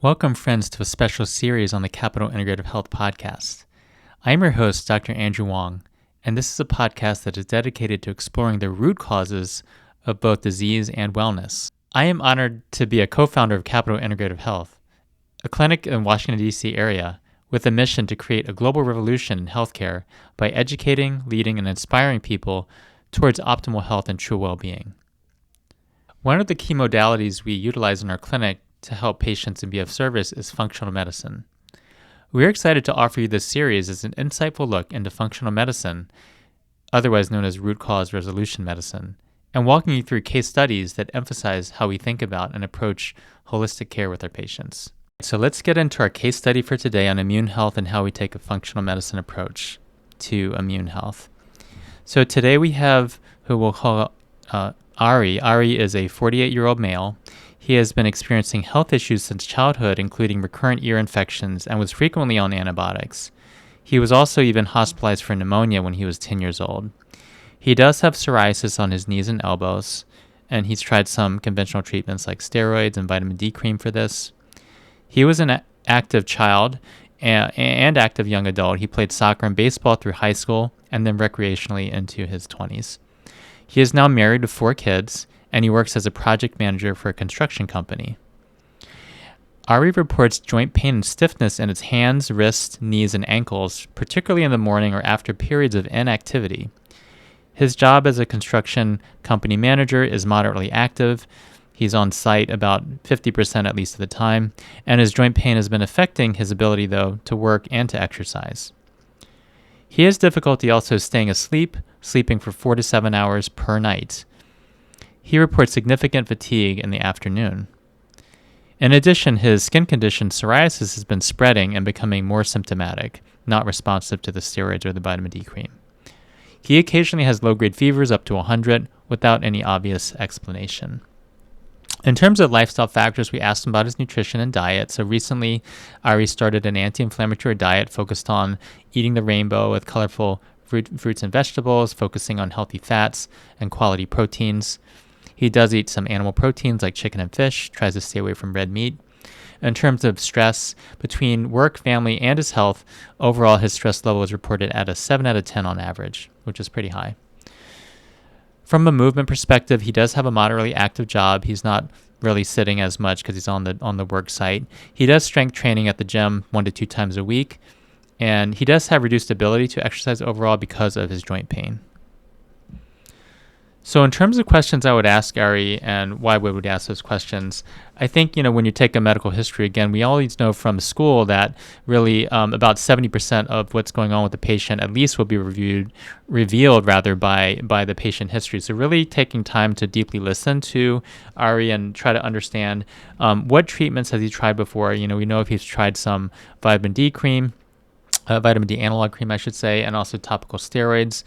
Welcome, friends, to a special series on the Capital Integrative Health Podcast. I am your host, Dr. Andrew Wong, and this is a podcast that is dedicated to exploring the root causes of both disease and wellness. I am honored to be a co-founder of Capital Integrative Health, a clinic in Washington, D.C. area with a mission to create a global revolution in healthcare by educating, leading, and inspiring people towards optimal health and true well-being. One of the key modalities we utilize in our clinic to help patients and be of service is functional medicine. We're excited to offer you this series as an insightful look into functional medicine, otherwise known as root cause resolution medicine, and walking you through case studies that emphasize how we think about and approach holistic care with our patients. So let's get into our case study for today on immune health and how we take a functional medicine approach to immune health. So today we have who we'll call Ari. Ari is a 48-year-old male. He has been experiencing health issues since childhood, including recurrent ear infections, and was frequently on antibiotics. He was also even hospitalized for pneumonia when he was 10 years old. He does have psoriasis on his knees and elbows, and he's tried some conventional treatments like steroids and vitamin D cream for this. He was an active child and active young adult. He played soccer and baseball through high school and then recreationally into his 20s. He is now married with 4 kids, and he works as a project manager for a construction company. Ari reports joint pain and stiffness in his hands, wrists, knees, and ankles, particularly in the morning or after periods of inactivity. His job as a construction company manager is moderately active. He's on site about 50% at least of the time, and his joint pain has been affecting his ability, though, to work and to exercise. He has difficulty also staying asleep, sleeping for 4 to 7 hours per night. He reports significant fatigue in the afternoon. In addition, his skin condition, psoriasis, has been spreading and becoming more symptomatic, not responsive to the steroids or the vitamin D cream. He occasionally has low-grade fevers up to 100 without any obvious explanation. In terms of lifestyle factors, we asked him about his nutrition and diet. So recently, Ari started an anti-inflammatory diet focused on eating the rainbow with colorful fruits and vegetables, focusing on healthy fats and quality proteins. He does eat some animal proteins like chicken and fish, tries to stay away from red meat. In terms of stress, between work, family, and his health, overall his stress level is reported at a 7 out of 10 on average, which is pretty high. From a movement perspective, he does have a moderately active job. He's not really sitting as much because he's on the work site. He does strength training at the gym 1 to 2 times a week, and he does have reduced ability to exercise overall because of his joint pain. So in terms of questions I would ask Ari and why we would ask those questions, I think, when you take a medical history, again, we always know from school that really about 70% of what's going on with the patient at least will be revealed by the patient history. So really taking time to deeply listen to Ari and try to understand what treatments has he tried before. We know if he's tried some vitamin D cream, vitamin D analog cream, I should say, and also topical steroids.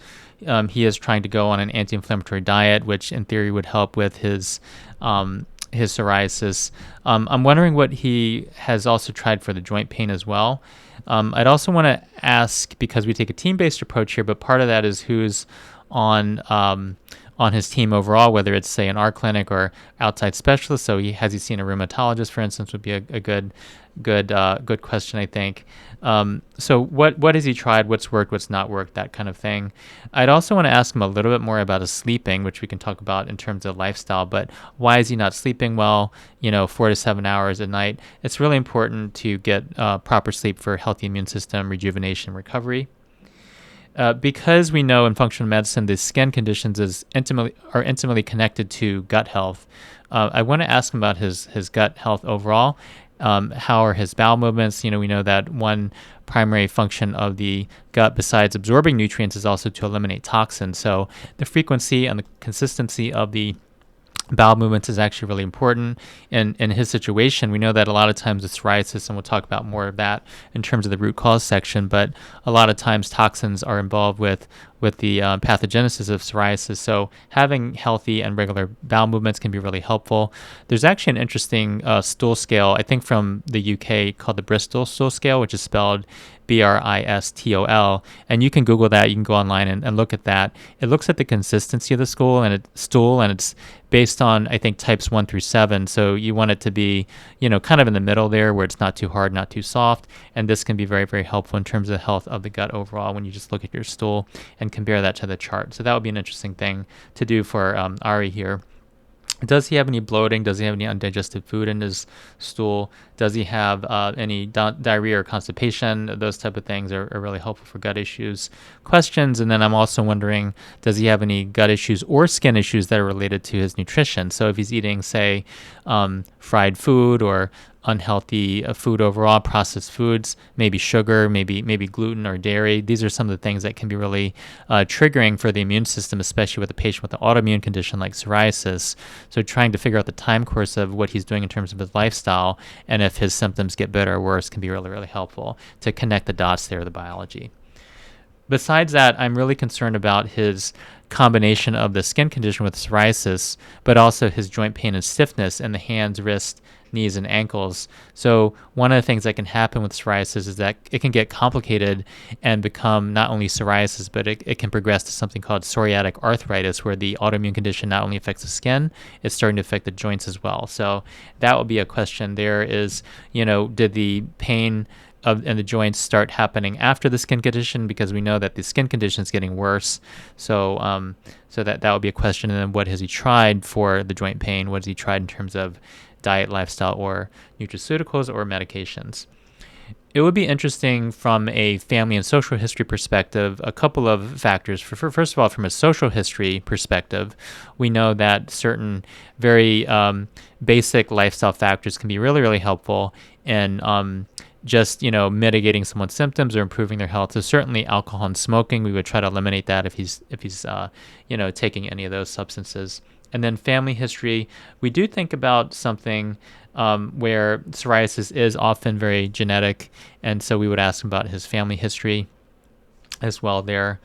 He is trying to go on an anti-inflammatory diet, which in theory would help with his psoriasis. I'm wondering what he has also tried for the joint pain as well. I'd also want to ask, because we take a team-based approach here, but part of that is who's on his team overall, whether it's, say, in our clinic or outside specialists. So has he seen a rheumatologist, for instance, would be a good question, I think. So what has he tried? What's worked? What's not worked? That kind of thing. I'd also want to ask him a little bit more about his sleeping, which we can talk about in terms of lifestyle. But why is he not sleeping well? 4 to 7 hours a night. It's really important to get proper sleep for healthy immune system, rejuvenation, recovery. Because we know in functional medicine the skin conditions are intimately connected to gut health, I want to ask him about his gut health overall. How are his bowel movements? We know that one primary function of the gut, besides absorbing nutrients, is also to eliminate toxins. So the frequency and the consistency of the bowel movements is actually really important. In his situation, we know that a lot of times with psoriasis, and we'll talk about more of that in terms of the root cause section, but a lot of times toxins are involved with with the pathogenesis of psoriasis. So having healthy and regular bowel movements can be really helpful. There's actually an interesting stool scale, I think from the UK, called the Bristol stool scale, which is spelled Bristol, and you can Google that. You can go online and look at that. It looks at the consistency of the stool, and it's based on, I think, types 1 through 7. So you want it to be, kind of in the middle there, where it's not too hard, not too soft. And this can be very, very helpful in terms of the health of the gut overall when you just look at your stool and compare that to the chart. So that would be an interesting thing to do for Ari here. Does he have any bloating? Does he have any undigested food in his stool? Does he have any diarrhea or constipation? Those type of things are really helpful for gut issues questions. And then I'm also wondering, does he have any gut issues or skin issues that are related to his nutrition? So if he's eating, say, fried food or unhealthy food overall, processed foods, maybe sugar, maybe gluten or dairy. These are some of the things that can be really triggering for the immune system, especially with a patient with an autoimmune condition like psoriasis. So trying to figure out the time course of what he's doing in terms of his lifestyle, and if his symptoms get better or worse, can be really, really helpful to connect the dots there, the biology. Besides that, I'm really concerned about his combination of the skin condition with psoriasis, but also his joint pain and stiffness in the hands, wrists, knees, and ankles. So one of the things that can happen with psoriasis is that it can get complicated and become not only psoriasis, but it can progress to something called psoriatic arthritis, where the autoimmune condition not only affects the skin, it's starting to affect the joints as well. So that would be a question there is, did the pain and the joints start happening after the skin condition, because we know that the skin condition is getting worse. So that would be a question. And then what has he tried for the joint pain? What has he tried in terms of diet, lifestyle, or nutraceuticals or medications? It would be interesting from a family and social history perspective, a couple of factors. First of all, from a social history perspective, we know that certain very basic lifestyle factors can be really, really helpful in just mitigating someone's symptoms or improving their health. So certainly alcohol and smoking, we would try to eliminate that if he's taking any of those substances. And then family history, we do think about something where psoriasis is often very genetic, and so we would ask him about his family history as well there.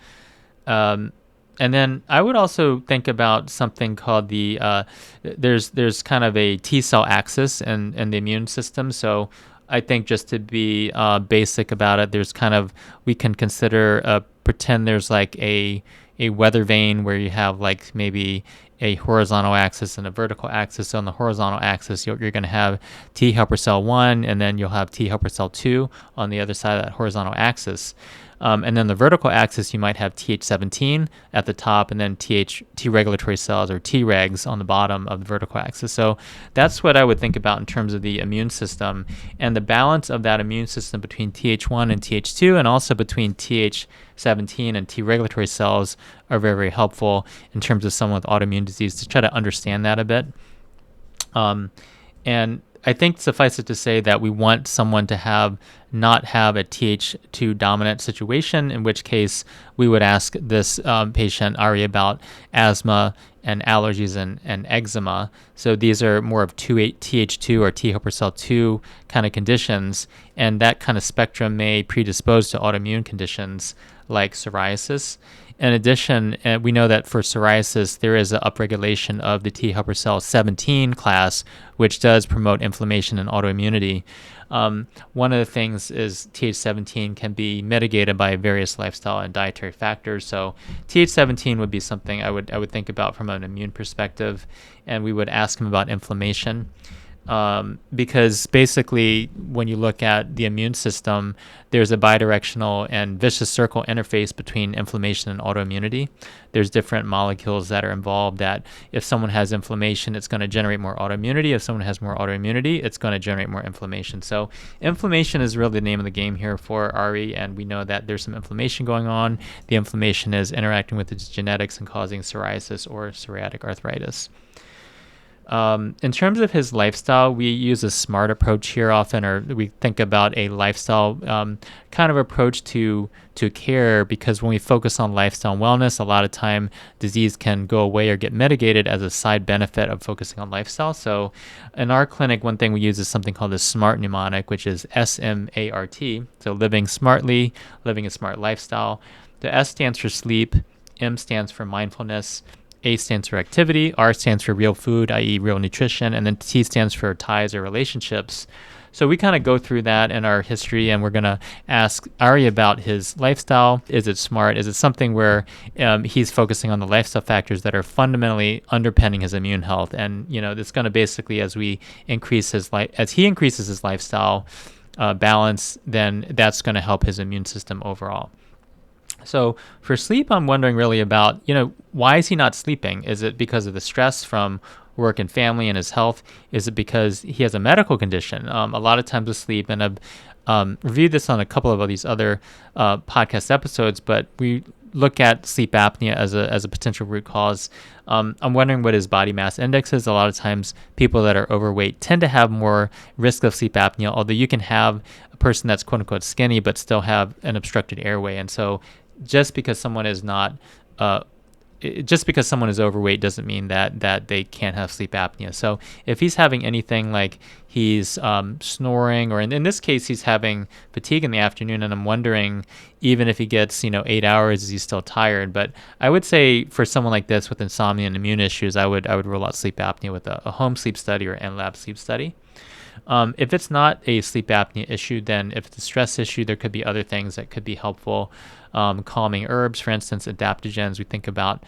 And then I would also think about something called there's kind of a T cell axis in the immune system. So I think just to be basic about it, we can pretend there's like a weather vane where you have like maybe a horizontal axis and a vertical axis. So on the horizontal axis, you're going to have T helper cell 1, and then you'll have T helper cell 2 on the other side of that horizontal axis. And then the vertical axis, you might have Th17 at the top, and then T regulatory cells or Tregs on the bottom of the vertical axis. So that's what I would think about in terms of the immune system, and the balance of that immune system between Th1 and Th2, and also between Th17 and T regulatory cells are very, very helpful in terms of someone with autoimmune disease to try to understand that a bit. And I think suffice it to say that we want someone to not have a Th2 dominant situation, in which case we would ask this patient, Ari, about asthma and allergies and eczema. So these are more of Th2 or T helper cell 2 kind of conditions, and that kind of spectrum may predispose to autoimmune conditions like psoriasis. In addition, we know that for psoriasis, there is an upregulation of the T helper cell 17 class, which does promote inflammation and autoimmunity. One of the things is Th17 can be mitigated by various lifestyle and dietary factors. So Th17 would be something I would think about from an immune perspective, and we would ask him about inflammation. Because basically when you look at the immune system, there's a bidirectional and vicious circle interface between inflammation and autoimmunity. There's different molecules that are involved that if someone has inflammation, it's going to generate more autoimmunity. If someone has more autoimmunity, it's going to generate more inflammation. So inflammation is really the name of the game here for Ari, and we know that there's some inflammation going on. The inflammation is interacting with its genetics and causing psoriasis or psoriatic arthritis. In terms of his lifestyle, we use a SMART approach here often, or we think about a lifestyle kind of approach to care, because when we focus on lifestyle and wellness, a lot of time disease can go away or get mitigated as a side benefit of focusing on lifestyle. So in our clinic, one thing we use is something called the SMART mnemonic, which is SMART. So living smartly, living a smart lifestyle. The S stands for sleep, M stands for mindfulness, A stands for activity, R stands for real food, i.e. real nutrition, and then T stands for ties or relationships. So we kind of go through that in our history, and we're going to ask Ari about his lifestyle. Is it smart? Is it something where he's focusing on the lifestyle factors that are fundamentally underpinning his immune health? And, it's going to basically, as he increases his lifestyle balance, then that's going to help his immune system overall. So for sleep, I'm wondering really about, why is he not sleeping? Is it because of the stress from work and family and his health? Is it because he has a medical condition? A lot of times with sleep, and I've reviewed this on a couple of these other podcast episodes, but we look at sleep apnea as a potential root cause. I'm wondering what his body mass index is. A lot of times people that are overweight tend to have more risk of sleep apnea, although you can have a person that's quote unquote skinny but still have an obstructed airway. And so just because someone is overweight doesn't mean that they can't have sleep apnea. So if he's having anything like he's snoring, or in this case, he's having fatigue in the afternoon, and I'm wondering, even if he gets, 8 hours, is he still tired? But I would say for someone like this with insomnia and immune issues, I would rule out sleep apnea with a home sleep study or in-lab sleep study. If it's not a sleep apnea issue, then if it's a stress issue, there could be other things that could be helpful. Calming herbs, for instance, adaptogens. We think about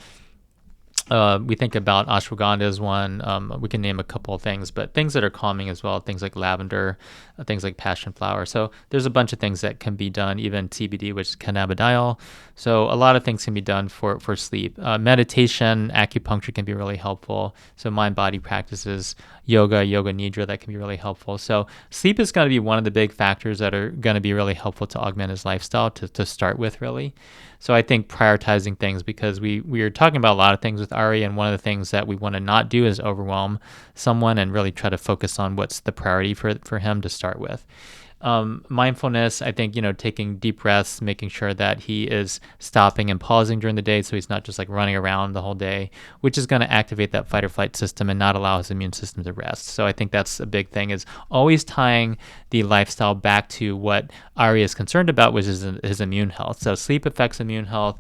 ashwagandha as one. We can name a couple of things, but things that are calming as well, things like lavender, things like passion flower. So there's a bunch of things that can be done, even CBD, which is cannabidiol. So a lot of things can be done for sleep. Meditation, acupuncture can be really helpful. So mind-body practices, yoga nidra, that can be really helpful. So sleep is going to be one of the big factors that are going to be really helpful to augment his lifestyle to start with, really. So I think prioritizing things, because we are talking about a lot of things with Ari, and one of the things that we want to not do is overwhelm someone and really try to focus on what's the priority for him to start with. Mindfulness, I think, taking deep breaths, making sure that he is stopping and pausing during the day so he's not just like running around the whole day, which is going to activate that fight or flight system and not allow his immune system to rest. So I think that's a big thing, is always tying the lifestyle back to what Ari is concerned about, which is his immune health. So sleep affects immune health.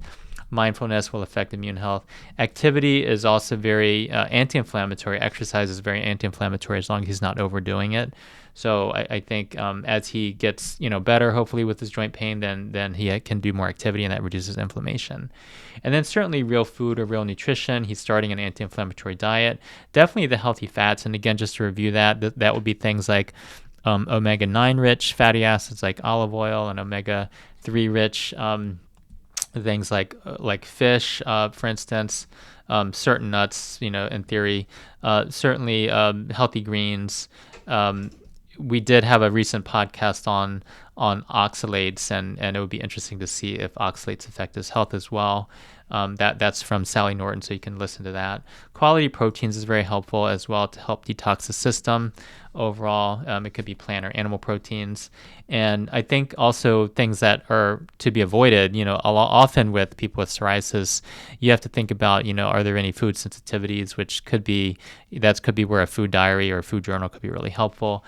Mindfulness will affect immune health. Activity is also very anti-inflammatory. Exercise is very anti-inflammatory as long as he's not overdoing it. So I think as he gets better, hopefully with his joint pain, then he can do more activity, and that reduces inflammation. And then certainly real food or real nutrition. He's starting an anti-inflammatory diet. Definitely the healthy fats. And again, just to review that would be things like omega-9 rich fatty acids like olive oil, and omega-3 rich things like fish, for instance, certain nuts, in theory, certainly healthy greens. We did have a recent podcast on oxalates, and it would be interesting to see if oxalates affect his health as well. That's from Sally Norton, so you can listen to that. Quality proteins is very helpful as well to help detox the system overall. It could be plant or animal proteins. And I think also things that are to be avoided, often with people with psoriasis, you have to think about, are there any food sensitivities, which could be where a food diary or a food journal could be really helpful.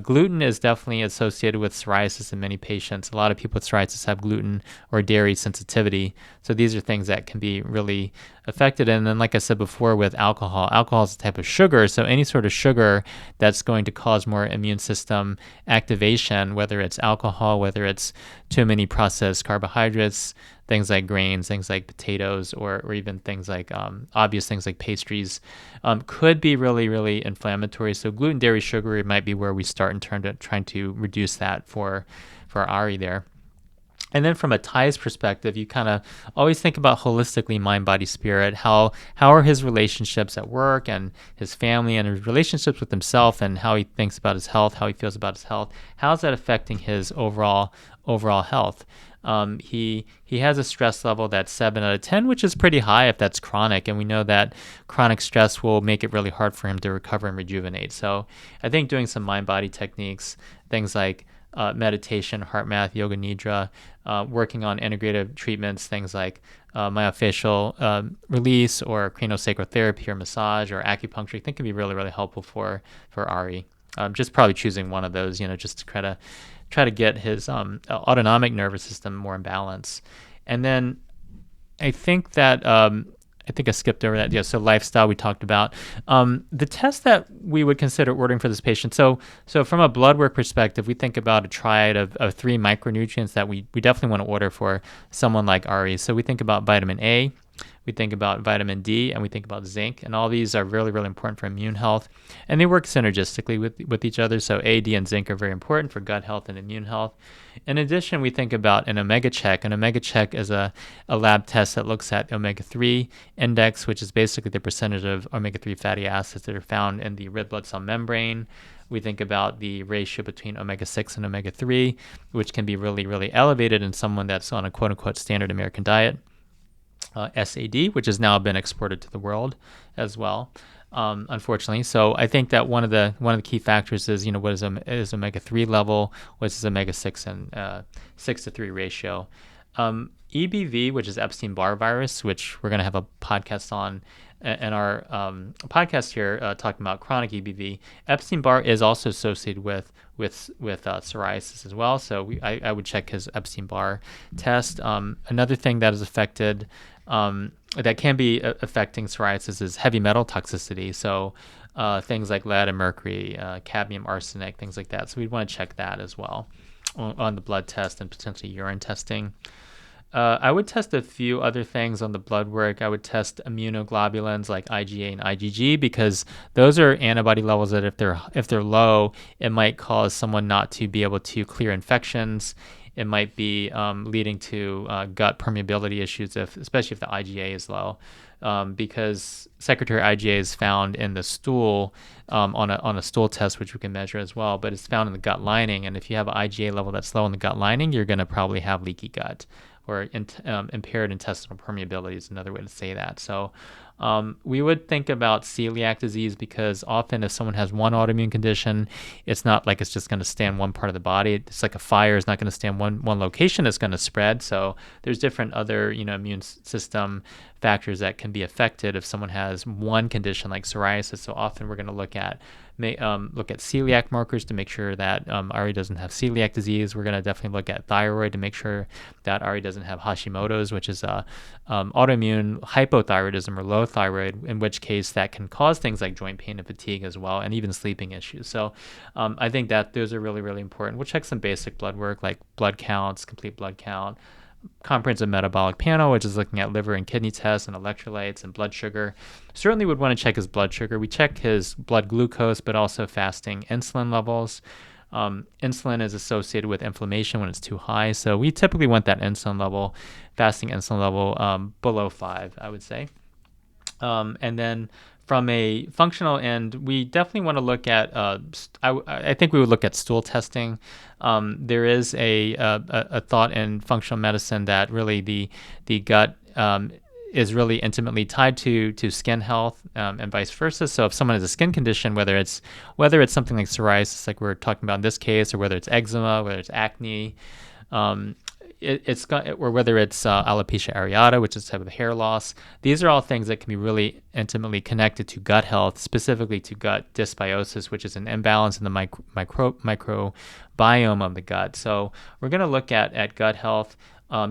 Gluten is definitely associated with psoriasis in many patients. A lot of people with psoriasis have gluten or dairy sensitivity. So these are things that can be really affected. And then, like I said before, with alcohol is a type of sugar. So any sort of sugar that's going to cause more immune system activation, whether it's alcohol, whether it's too many processed carbohydrates, things like grains, things like potatoes, or even things like obvious things like pastries, could be really, really inflammatory. So gluten, dairy, sugar might be where we start in terms of trying to reduce that for Ari there. And then from a ties perspective, you kind of always think about holistically mind, body, spirit. How are his relationships at work and his family and his relationships with himself, and how he thinks about his health, how he feels about his health? How is that affecting his overall health? He has a stress level that's 7 out of 10, which is pretty high if that's chronic. And we know that chronic stress will make it really hard for him to recover and rejuvenate. So I think doing some mind-body techniques, things like meditation, heart math, yoga nidra, working on integrative treatments, things like myofascial release or craniosacral therapy or massage or acupuncture, I think can be really, really helpful for Ari. Just probably choosing one of those, just to try to get his autonomic nervous system more in balance. And then I think that I think I skipped over that. Yeah, so lifestyle we talked about. The test that we would consider ordering for this patient. So from a blood work perspective, we think about a triad of three micronutrients that we definitely want to order for someone like Ari. So we think about vitamin A, we think about vitamin D, and we think about zinc. And all these are really, really important for immune health. And they work synergistically with each other. So A, D, and zinc are very important for gut health and immune health. In addition, we think about an omega check. An omega check is a lab test that looks at omega-3 index, which is basically the percentage of omega-3 fatty acids that are found in the red blood cell membrane. We think about the ratio between omega-6 and omega-3, which can be really, really elevated in someone that's on a quote-unquote standard American diet. SAD, which has now been exported to the world as well, unfortunately. So I think that one of the key factors is, what is omega-3 level, what is omega-6 and 6-to-3 ratio. EBV, which is Epstein-Barr virus, which we're going to have a podcast on in our podcast here, talking about chronic EBV. Epstein-Barr is also associated with psoriasis as well. So I would check his Epstein-Barr test. Another thing that is affected, that can be affecting psoriasis, is heavy metal toxicity. So things like lead and mercury, cadmium, arsenic, things like that. So we'd want to check that as well on the blood test and potentially urine testing. I would test a few other things on the blood work. I would test immunoglobulins like IgA and IgG, because those are antibody levels that if they're low, it might cause someone not to be able to clear infections. It might be leading to gut permeability issues, especially if the IgA is low, because secretory IgA is found in the stool on a stool test, which we can measure as well, but it's found in the gut lining. And if you have an IgA level that's low in the gut lining, you're going to probably have leaky gut, or impaired intestinal permeability is another way to say that. So we would think about celiac disease, because often if someone has one autoimmune condition, it's not like it's just going to stay in one part of the body. It's like a fire is not going to stay in one location. It's going to spread. So there's different other immune system factors that can be affected if someone has one condition like psoriasis. So often we're going to look at celiac markers to make sure that Ari doesn't have celiac disease. We're going to definitely look at thyroid to make sure that Ari doesn't have Hashimoto's, which is autoimmune hypothyroidism or low thyroid, in which case that can cause things like joint pain and fatigue as well, and even sleeping issues. So I think that those are really, really important. We'll check some basic blood work like blood counts, complete blood count, comprehensive metabolic panel, which is looking at liver and kidney tests and electrolytes and blood sugar. Certainly would want to check his blood sugar. We check his blood glucose, but also fasting insulin levels. Insulin is associated with inflammation when it's too high. So we typically want that fasting insulin level below 5, I would say. And then from a functional end, we definitely want to look at, I think we would look at stool testing. There is a thought in functional medicine that really the gut is really intimately tied to skin health, and vice versa. So if someone has a skin condition, whether it's something like psoriasis, like we're talking about in this case, or whether it's eczema, whether it's acne, or whether it's alopecia areata, which is a type of hair loss. These are all things that can be really intimately connected to gut health, specifically to gut dysbiosis, which is an imbalance in the microbiome of the gut. So we're going to look at gut health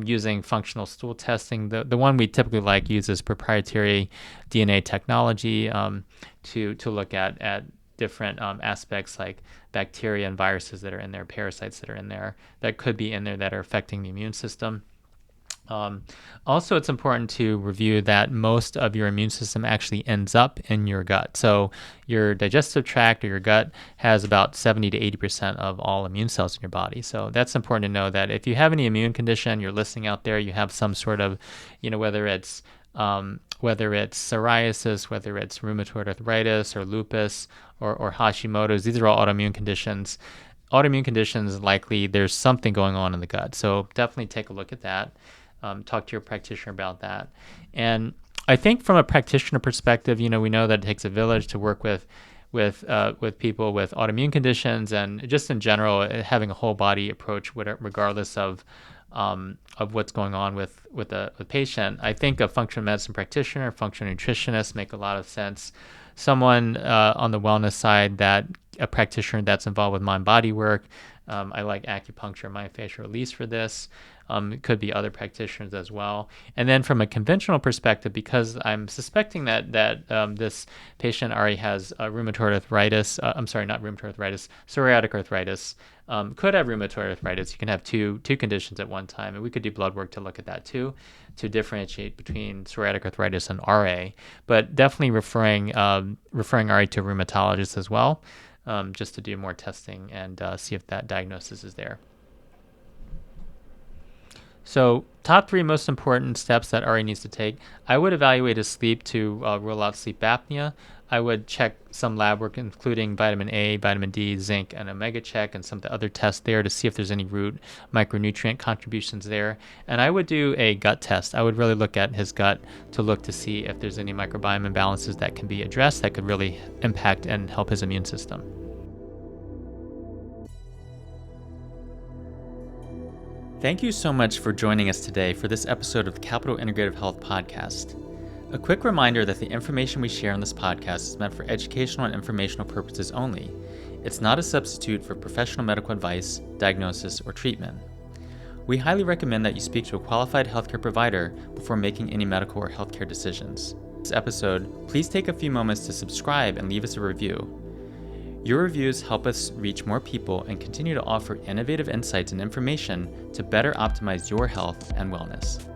using functional stool testing. The one we typically uses proprietary DNA technology to look at different aspects like bacteria and viruses that are in there, parasites that are in there, that could be in there that are affecting the immune system. Also, it's important to review that most of your immune system actually ends up in your gut. So your digestive tract or your gut has about 70 to 80% of all immune cells in your body. So that's important to know, that if you have any immune condition, you're listening out there, you have some sort of, whether it's psoriasis, whether it's rheumatoid arthritis or lupus or Hashimoto's, these are all autoimmune conditions. Autoimmune conditions, likely there's something going on in the gut. So definitely take a look at that. Talk to your practitioner about that. And I think from a practitioner perspective, we know that it takes a village to work with people with autoimmune conditions, and just in general, having a whole body approach, regardless of what's going on with the patient. I think a functional medicine practitioner, functional nutritionist make a lot of sense. Someone on the wellness side, that a practitioner that's involved with mind-body work, I like acupuncture, myofascial release for this. It could be other practitioners as well. And then from a conventional perspective, because I'm suspecting that this patient already has rheumatoid arthritis, not rheumatoid arthritis, psoriatic arthritis, could have rheumatoid arthritis. You can have two conditions at one time, and we could do blood work to look at that too, to differentiate between psoriatic arthritis and RA. But definitely referring RA to a rheumatologist as well, just to do more testing and see if that diagnosis is there. So top 3 most important steps that RA needs to take. I would evaluate his sleep to rule out sleep apnea. I would check some lab work, including vitamin A, vitamin D, zinc, and omega check, and some of the other tests there to see if there's any root micronutrient contributions there. And I would do a gut test. I would really look at his gut to look to see if there's any microbiome imbalances that can be addressed that could really impact and help his immune system. Thank you so much for joining us today for this episode of the Capital Integrative Health Podcast. A quick reminder that the information we share on this podcast is meant for educational and informational purposes only. It's not a substitute for professional medical advice, diagnosis, or treatment. We highly recommend that you speak to a qualified healthcare provider before making any medical or healthcare decisions. This episode, please take a few moments to subscribe and leave us a review. Your reviews help us reach more people and continue to offer innovative insights and information to better optimize your health and wellness.